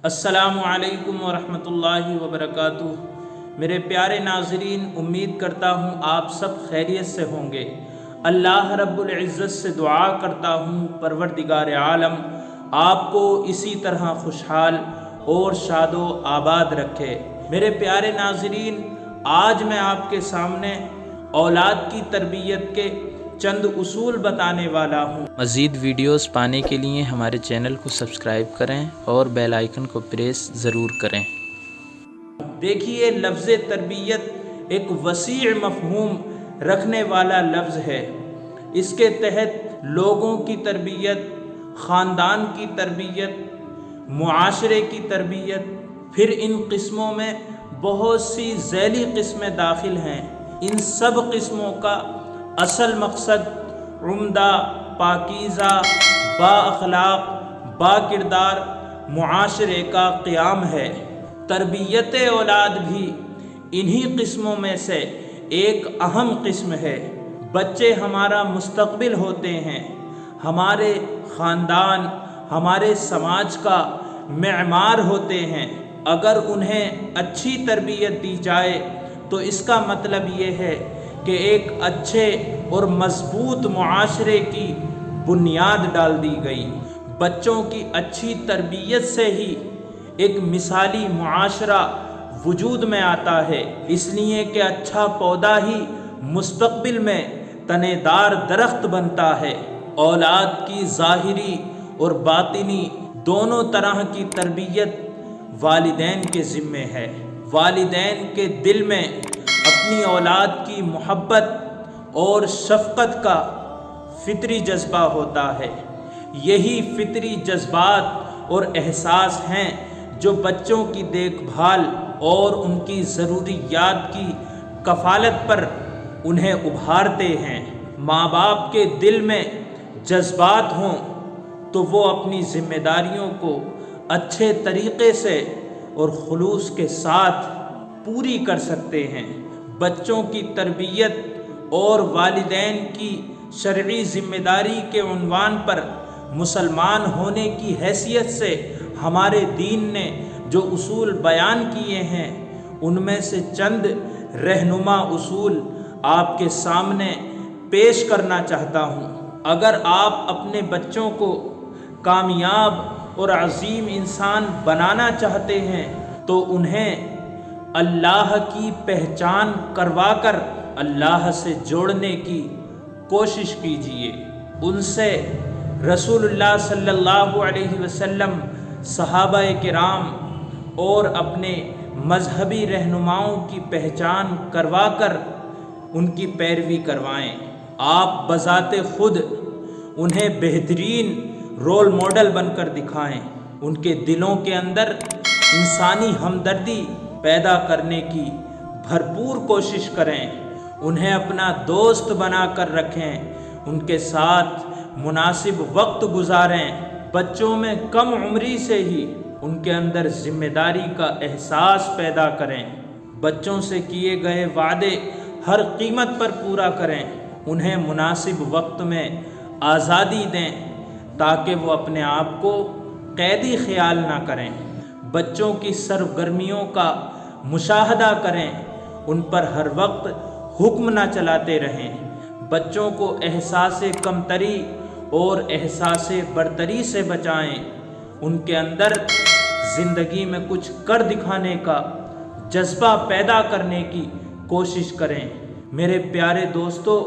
अस्सलामु अलैकुम वरहमतुल्लाहि वबरकातुह। मेरे प्यारे नाज़रीन, उम्मीद करता हूँ आप सब खैरियत से होंगे। अल्लाह रब्बुल इज़्ज़त से दुआ करता हूँ परवरदिगार आलम आपको इसी तरह खुशहाल और शादो आबाद रखे। मेरे प्यारे नाज़रीन, आज मैं आपके सामने औलाद की तरबियत के चंद उसूल बताने वाला हूँ। मज़ीद वीडियोस पाने के लिए हमारे चैनल को सब्सक्राइब करें और बेल आइकन को प्रेस ज़रूर करें। देखिए, लफ्ज़ तरबियत एक वसीअ मफ़हूम रखने वाला लफ्ज़ है। इसके तहत लोगों की तरबियत, ख़ानदान की तरबियत, मुआशरे की तरबियत, फिर इन किस्मों में बहुत सी ज़ैली किस्में दाखिल हैं। इन सब किस्मों का असल मकसद उम्दा, पाकीज़ा, बाअखलाक, बाकिरदार मुआशरे का क़याम है। तरबियत औलाद भी इन्हीं किस्मों में से एक अहम किस्म है। बच्चे हमारा मुस्तक़बिल होते हैं, हमारे ख़ानदान, हमारे समाज का मेमार होते हैं। अगर उन्हें अच्छी तरबियत दी जाए तो इसका मतलब ये है कि एक अच्छे और मजबूत मुआशरे की बुनियाद डाल दी गई। बच्चों की अच्छी तरबियत से ही एक मिसाली मुआशरा वजूद में आता है, इसलिए कि अच्छा पौधा ही मुस्तक़बिल में तनेदार दरख्त बनता है। औलाद की ज़ाहिरी और बातिनी दोनों तरह की तरबियत वालिदैन के ज़िम्मे है। वालिदैन के दिल में अपनी औलाद की मोहब्बत और शफ़क़त का फ़ितरी जज्बा होता है। यही फ़ितरी जज्बात और एहसास हैं जो बच्चों की देखभाल और उनकी ज़रूरियात की कफ़ालत पर उन्हें उभारते हैं। माँ बाप के दिल में जज्बात हों तो वो अपनी ज़िम्मेदारियों को अच्छे तरीक़े से और खुलूस के साथ पूरी कर सकते हैं। बच्चों की तरबियत और वालिदैन की शरई ज़िम्मेदारी के उन्वान पर मुसलमान होने की हैसियत से हमारे दीन ने जो उसूल बयान किए हैं, उनमें से चंद रहनुमा उसूल आपके सामने पेश करना चाहता हूँ। अगर आप अपने बच्चों को कामयाब और अजीम इंसान बनाना चाहते हैं तो उन्हें अल्लाह की पहचान करवाकर अल्लाह से जोड़ने की कोशिश कीजिए। उनसे रसूलुल्लाह सल्लल्लाहु अलैहि वसल्लम, सहाबाए किराम और अपने मजहबी रहनुमाओं की पहचान करवाकर उनकी पैरवी करवाएं। आप बज़ाते खुद उन्हें बेहतरीन रोल मॉडल बनकर दिखाएं। उनके दिलों के अंदर इंसानी हमदर्दी पैदा करने की भरपूर कोशिश करें। उन्हें अपना दोस्त बना कर रखें, उनके साथ मुनासिब वक्त गुजारें। बच्चों में कम उम्री से ही उनके अंदर ज़िम्मेदारी का एहसास पैदा करें। बच्चों से किए गए वादे हर कीमत पर पूरा करें। उन्हें मुनासिब वक्त में आज़ादी दें ताकि वो अपने आप को कैदी ख्याल ना करें। बच्चों की सरगर्मियों का मुशाहदा करें, उन पर हर वक्त हुक्म ना चलाते रहें। बच्चों को एहसास कमतरी और एहसास बरतरी से बचाएं। उनके अंदर ज़िंदगी में कुछ कर दिखाने का जज्बा पैदा करने की कोशिश करें। मेरे प्यारे दोस्तों,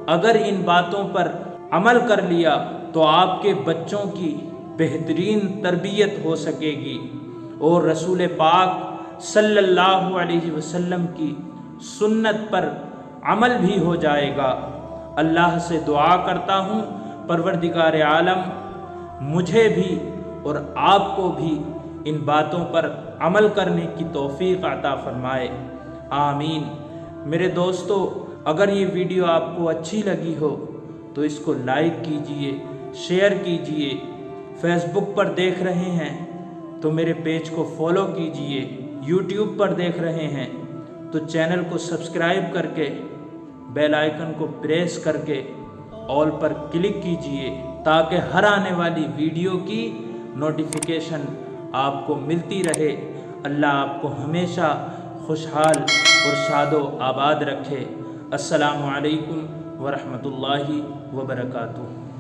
अगर इन बातों पर अमल कर लिया तो आपके बच्चों की बेहतरीन तरबियत हो सकेगी और रसूल पाक सल्लल्लाहु अलैहि वसल्लम की सुन्नत पर अमल भी हो जाएगा। अल्लाह से दुआ करता हूँ परवरदिगार आलम मुझे भी और आपको भी इन बातों पर अमल करने की तौफीक अता फरमाए। आमीन। मेरे दोस्तों, अगर ये वीडियो आपको अच्छी लगी हो तो इसको लाइक कीजिए, शेयर कीजिए। फेसबुक पर देख रहे हैं तो मेरे पेज को फॉलो कीजिए। यूट्यूब पर देख रहे हैं तो चैनल को सब्सक्राइब करके बेल आइकन को प्रेस करके ऑल पर क्लिक कीजिए ताकि हर आने वाली वीडियो की नोटिफिकेशन آپ کو ملتی رہے۔ اللہ آپ کو ہمیشہ خوشحال اور شاد و آباد رکھے۔ السلام علیکم ورحمۃ اللہ وبرکاتہ۔